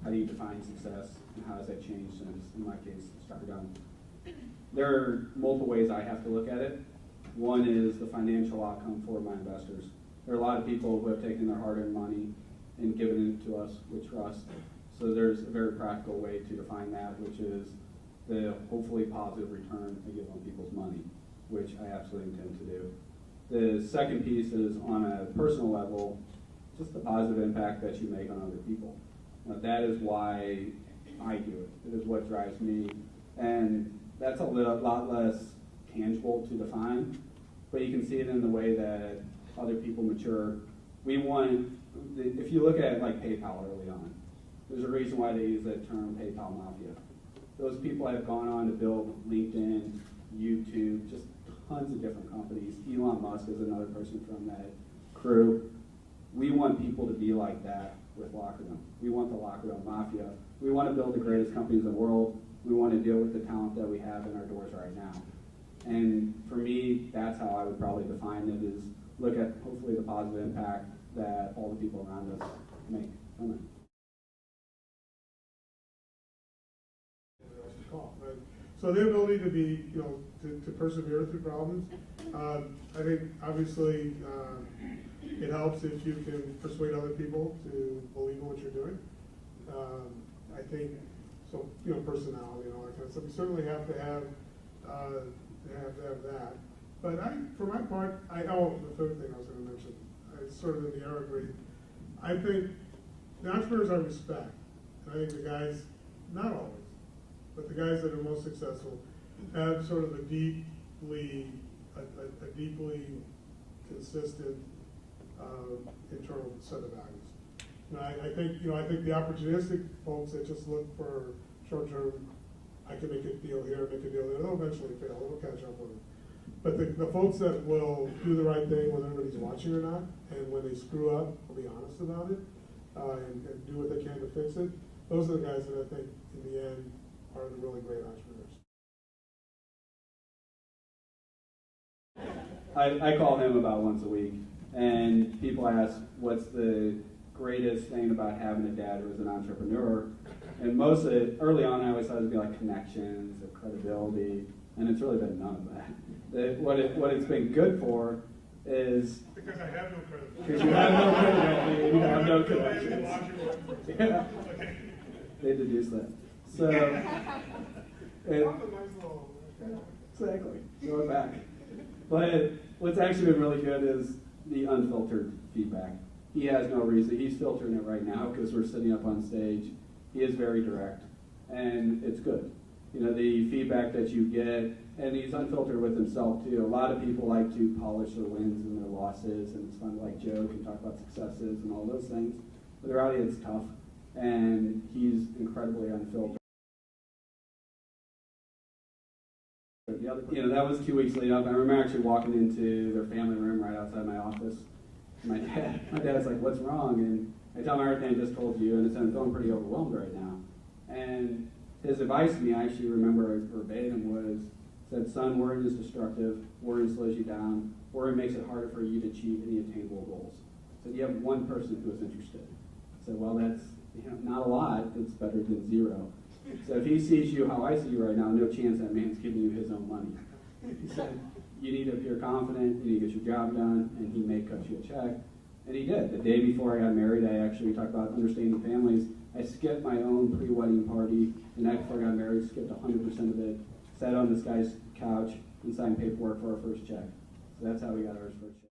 how do you define success, and how has that changed since, in my case, Lockerdome? There are multiple ways I have to look at it. One is the financial outcome for my investors. There are a lot of people who have taken their hard-earned money and given it to us with trust. So there's a very practical way to define that, which is the hopefully positive return I give on people's money, which I absolutely intend to do. The second piece is on a personal level, just the positive impact that you make on other people. That is why I do it. It is what drives me. And that's a lot less tangible to define, but you can see it in the way that other people mature. We want, if you look at like PayPal early on, there's a reason why they use that term PayPal Mafia. Those people have gone on to build LinkedIn, YouTube, just tons of different companies. Elon Musk is another person from that crew. We want people to be like that with Lockerdome. We want the Lockerdome Mafia. We want to build the greatest companies in the world. We want to deal with the talent that we have in our doors right now. And for me, that's how I would probably define it, is look at hopefully the positive impact that all the people around us make from it. Right. So the ability to be, to persevere through problems. I think obviously it helps if you can persuade other people to believe in what you're doing. I think so. Personality and all that kind of stuff. You certainly have to have that. But for my part, the third thing I was going to mention, it's sort of in the air grade. I think the entrepreneurs I respect, and I think the guys, not always, but the guys that are most successful have sort of a deeply consistent internal set of values. I think the opportunistic folks that just look for short-term, I can make a deal here, make a deal there, they'll eventually fail. They'll catch up with it. But the folks that will do the right thing whether everybody's watching or not, and when they screw up, will be honest about it, and do what they can to fix it. Those are the guys that I think, in the end, are the really great entrepreneurs. I call him about once a week, and people ask, what's the greatest thing about having a dad who is an entrepreneur? And most of it, early on, I always thought it would be like connections or credibility, and it's really been none of that. What it's been good for is... Because I have no credibility. Because you have no credibility, you have no connections. Yeah. They deduce that. So, exactly, going back. But what's actually been really good is the unfiltered feedback. He has no reason, he's filtering it right now because we're sitting up on stage. He is very direct, and it's good. The feedback that you get, and he's unfiltered with himself too. A lot of people like to polish their wins and their losses, and it's fun to like joke and talk about successes and all those things. But the reality is it's tough, and he's incredibly unfiltered. That was 2 weeks lead up. I remember actually walking into their family room right outside my office. My dad's like, "What's wrong?" And I tell him everything I just told you, and I said, "I'm feeling pretty overwhelmed right now." And his advice to me, I actually remember verbatim, said, "Son, worrying is destructive. Worrying slows you down. Worry makes it harder for you to achieve any attainable goals." So you have one person who is interested. I said, "Well, that's not a lot. It's better than zero." So if he sees you how I see you right now, no chance that man's giving you his own money. He said, "You need to appear confident, you need to get your job done, and he may cut you a check." And he did. The day before I got married, we talked about understanding families. I skipped my own pre-wedding party. The night before I got married, skipped 100% of it, sat on this guy's couch, and signed paperwork for our first check. So that's how we got our first check.